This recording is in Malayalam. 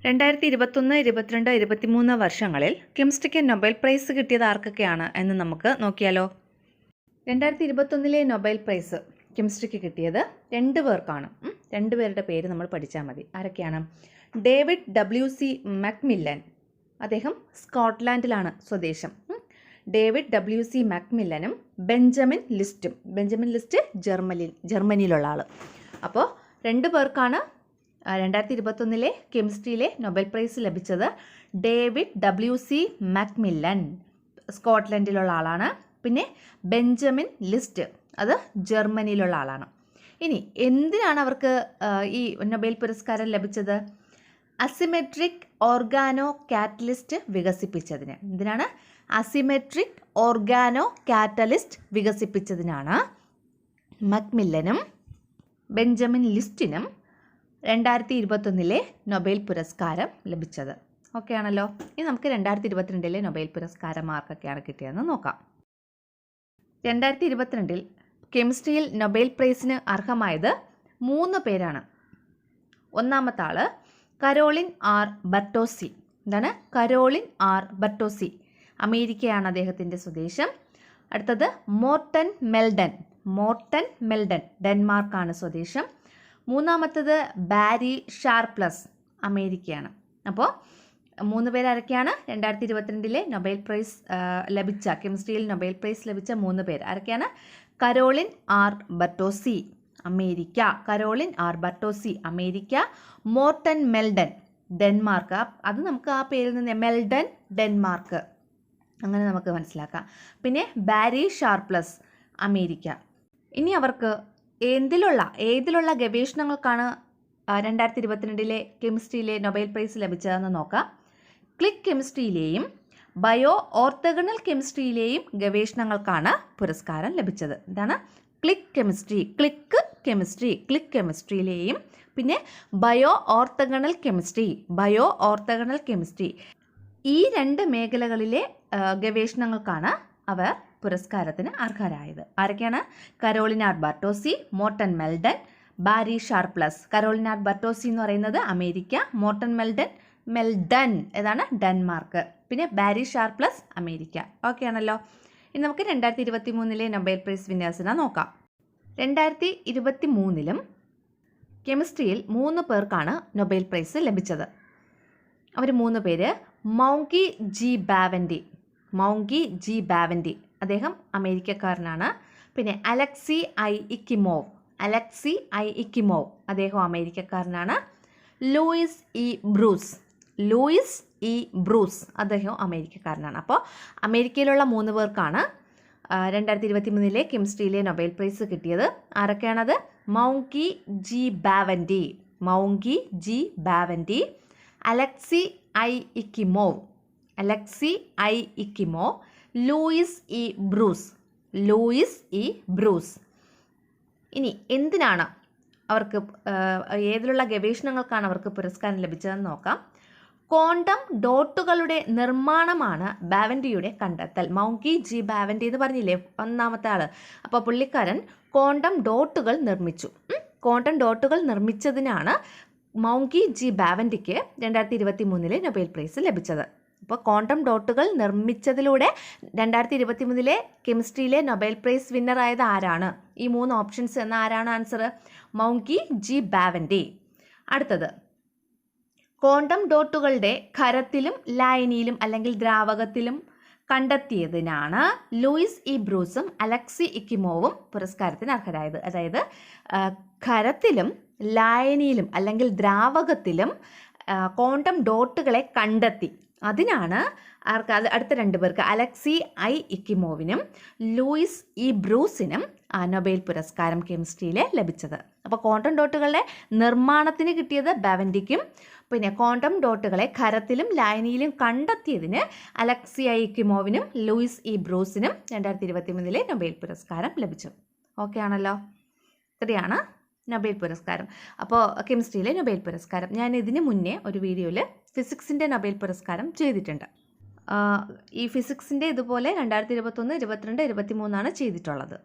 2021, 22, 23 വർഷങ്ങളിൽ കെമിസ്ട്രിക്ക് നൊബേൽ പ്രൈസ് കിട്ടിയത് ആർക്കൊക്കെയാണ് എന്ന് നമുക്ക് നോക്കിയാലോ. 2021 നൊബേൽ പ്രൈസ് കെമിസ്ട്രിക്ക് കിട്ടിയത് 2 പേർക്കാണ്. 2 പേരുടെ പേര് നമ്മൾ പഠിച്ചാൽ മതി. ആരൊക്കെയാണ്? David W.C. മക്മില്ലൻ, അദ്ദേഹം സ്കോട്ട്ലാൻഡിലാണ് സ്വദേശം. David W.C. മക്മില്ലനും ബെഞ്ചമിൻ ലിസ്റ്റും. ബെഞ്ചമിൻ ലിസ്റ്റ് ജർമ്മനിയിലുള്ള ആൾ. അപ്പോൾ 2 പേർക്കാണ് 2021 കെമിസ്ട്രിയിലെ നൊബേൽ പ്രൈസ് ലഭിച്ചത്. David W.C. മക്മില്ലൻ സ്കോട്ട്ലൻഡിലുള്ള ആളാണ്. പിന്നെ ബെഞ്ചമിൻ ലിസ്റ്റ്, അത് ജർമ്മനിയിലുള്ള ആളാണ്. ഇനി എന്തിനാണ് അവർക്ക് ഈ നൊബേൽ പുരസ്കാരം ലഭിച്ചത്? അസിമെട്രിക് ഓർഗാനോ കാറ്റലിസ്റ്റ് വികസിപ്പിച്ചതിന്. എന്തിനാണ്? അസിമെട്രിക് ഓർഗാനോ കാറ്റലിസ്റ്റ് വികസിപ്പിച്ചതിനാണ് മക്മില്ലനും ബെഞ്ചമിൻ ലിസ്റ്റിനും 2021 നൊബേൽ പുരസ്കാരം ലഭിച്ചത്. ഓക്കെ ആണല്ലോ. ഇനി നമുക്ക് 2022 നൊബേൽ പുരസ്കാരം ആർക്കൊക്കെയാണ് കിട്ടിയതെന്ന് നോക്കാം. 2022 കെമിസ്ട്രിയിൽ നൊബേൽ പ്രൈസിന് അർഹമായത് 3 പേരാണ്. ഒന്നാമത്തെ ആള് കരോളിൻ ആർ ബർട്ടോസി. എന്താണ്? Caroline R ബർട്ടോസി. അമേരിക്കയാണ് അദ്ദേഹത്തിൻ്റെ സ്വദേശം. അടുത്തത് മോർട്ടൻ മെൽഡൻ, ഡെൻമാർക്കാണ് സ്വദേശം. മൂന്നാമത്തത് ബാരി ഷാർപ്ലസ്, അമേരിക്കയാണ്. അപ്പോൾ 3 പേരാരൊക്കെയാണ് 2022 നൊബേൽ പ്രൈസ് ലഭിച്ച, കെമിസ്ട്രിയിൽ നൊബേൽ പ്രൈസ് ലഭിച്ച 3 പേർ ആരൊക്കെയാണ്? Caroline R ബർട്ടോസി, America. Caroline R ബർട്ടോസി, America. Morten മെൽഡൻ, Denmark. അത് നമുക്ക് ആ പേരിൽ നിന്ന് മെൽഡൻ, ഡെൻമാർക്ക്, അങ്ങനെ നമുക്ക് മനസ്സിലാക്കാം. പിന്നെ ബാരി ഷാർപ്ലസ്, അമേരിക്ക. ഇനി അവർക്ക് ഏതിലുള്ള ഗവേഷണങ്ങൾക്കാണ് 2022 കെമിസ്ട്രിയിലെ നൊബേൽ പ്രൈസ് ലഭിച്ചതെന്ന് നോക്കാം. ക്ലിക്ക് കെമിസ്ട്രിയിലെയും ബയോ ഓർത്തഗണൽ കെമിസ്ട്രിയിലെയും ഗവേഷണങ്ങൾക്കാണ് പുരസ്കാരം ലഭിച്ചത്. എന്താണ്? ക്ലിക്ക് കെമിസ്ട്രിയിലെയും പിന്നെ ബയോ ഓർത്തഗണൽ കെമിസ്ട്രി ഈ 2 മേഖലകളിലെ ഗവേഷണങ്ങൾക്കാണ് അവർ പുരസ്കാരത്തിന് അർഹരായത്. ആരൊക്കെയാണ്? കരോളിൻ ആർ ബർട്ടോസി, മോർട്ടൻ മെൽഡൻ, ബാരി ഷാർപ്ലസ്. കരോളിൻ ആർ ബർട്ടോസി എന്ന് പറയുന്നത് അമേരിക്ക, മോർട്ടൻ മെൽഡൻ ഏതാണ്? ഡെൻമാർക്ക്, പിന്നെ ബാരി ഷാർപ്ലസ്, അമേരിക്ക. ഓക്കെ ആണല്ലോ. ഇനി നമുക്ക് 2023 നൊബേൽ പ്രൈസ് വിന്നേഴ്സിനെ നോക്കാം. 2023 കെമിസ്ട്രിയിൽ 3 പേർക്കാണ് നൊബേൽ പ്രൈസ് ലഭിച്ചത്. അവർ 3 പേര് മൗങ്കി ജി ബാവൻഡി, അദ്ദേഹം അമേരിക്കക്കാരനാണ്. പിന്നെ അലക്സി ഐ ഇക്കിമോവ്, അദ്ദേഹം അമേരിക്കക്കാരനാണ്. ലൂയിസ് ഇ ബ്രൂസ്, അദ്ദേഹം അമേരിക്കക്കാരനാണ്. അപ്പോൾ അമേരിക്കയിലുള്ള 3 പേർക്കാണ് 2023 കെമിസ്ട്രിയിലെ നൊബേൽ പ്രൈസ് കിട്ടിയത്. ആരൊക്കെയാണത്? Moungi G Bawendi, Alexei I Ekimov, Louis E Brus. ഇനി എന്തിനാണ് അവർക്ക് ഏതിലുള്ള ഗവേഷണങ്ങൾക്കാണ് അവർക്ക് പുരസ്കാരം ലഭിച്ചതെന്ന് നോക്കാം. ക്വാണ്ടം ഡോട്ടുകളുടെ നിർമ്മാണമാണ് ബാവൻഡിയുടെ കണ്ടെത്തൽ. മൗങ്കി ജി ബാവൻഡി എന്ന് പറഞ്ഞില്ലേ, ഒന്നാമത്തെ ആള്. അപ്പോൾ പുള്ളിക്കാരൻ ക്വാണ്ടം ഡോട്ടുകൾ നിർമ്മിച്ചു. ക്വാണ്ടം ഡോട്ടുകൾ നിർമ്മിച്ചതിനാണ് മൗങ്കി ജി ബാവൻഡിക്ക് 2023 നൊബേൽ പ്രൈസ് ലഭിച്ചത്. അപ്പോൾ ക്വാണ്ടം ഡോട്ടുകൾ നിർമ്മിച്ചതിലൂടെ 2023 കെമിസ്ട്രിയിലെ നൊബേൽ പ്രൈസ് വിന്നർ ആയത് ആരാണ്? ഈ 3 ഓപ്ഷൻസ് എന്ന ആരാണ് ആൻസർ? മൗങ്കി ജി ബാവൻഡി. അടുത്തത് ക്വാണ്ടം ഡോട്ടുകളുടെ ഖരത്തിലും ലായനിയിലും അല്ലെങ്കിൽ ദ്രാവകത്തിലും കണ്ടെത്തിയതിനാണ് ലൂയിസ് ഇ ബ്രൂസും അലക്സി ഇക്കിമോവും പുരസ്കാരത്തിന് അർഹരായത്. അതായത് ഖരത്തിലും ലായനിയിലും അല്ലെങ്കിൽ ദ്രാവകത്തിലും ക്വാണ്ടം ഡോട്ടുകളെ കണ്ടെത്തി, അതിനാണ് അടുത്ത 2 പേർക്ക് അലക്സി ഐ ഇക്കിമോവിനും ലൂയിസ് ഇ ബ്രൂസിനും നൊബേൽ പുരസ്കാരം കെമിസ്ട്രിയിൽ ലഭിച്ചത്. അപ്പോൾ ക്വാണ്ടം ഡോട്ടുകളുടെ നിർമ്മാണത്തിന് കിട്ടിയത് ബാവൻഡിക്കും, പിന്നെ ക്വാണ്ടം ഡോട്ടുകളെ ഖരത്തിലും ലായനിയിലും കണ്ടെത്തിയതിന് അലക്സി ഐ ഇക്കിമോവിനും ലൂയിസ് ഇ ബ്രൂസിനും 2023 നൊബേൽ പുരസ്കാരം ലഭിച്ചു. ഓക്കെ ആണല്ലോ. ഇത്രയാണ് നൊബേൽ പുരസ്കാരം. അപ്പോൾ കെമിസ്ട്രിയിലെ നൊബേൽ പുരസ്കാരം. ഞാൻ ഇതിന് മുന്നേ ഒരു വീഡിയോയിൽ ഫിസിക്സിൻ്റെ നൊബേൽ പുരസ്കാരം ചെയ്തിട്ടുണ്ട്. ഈ ഫിസിക്സിൻ്റെ ഇതുപോലെ 2021, 2022, 2023 ചെയ്തിട്ടുള്ളത്.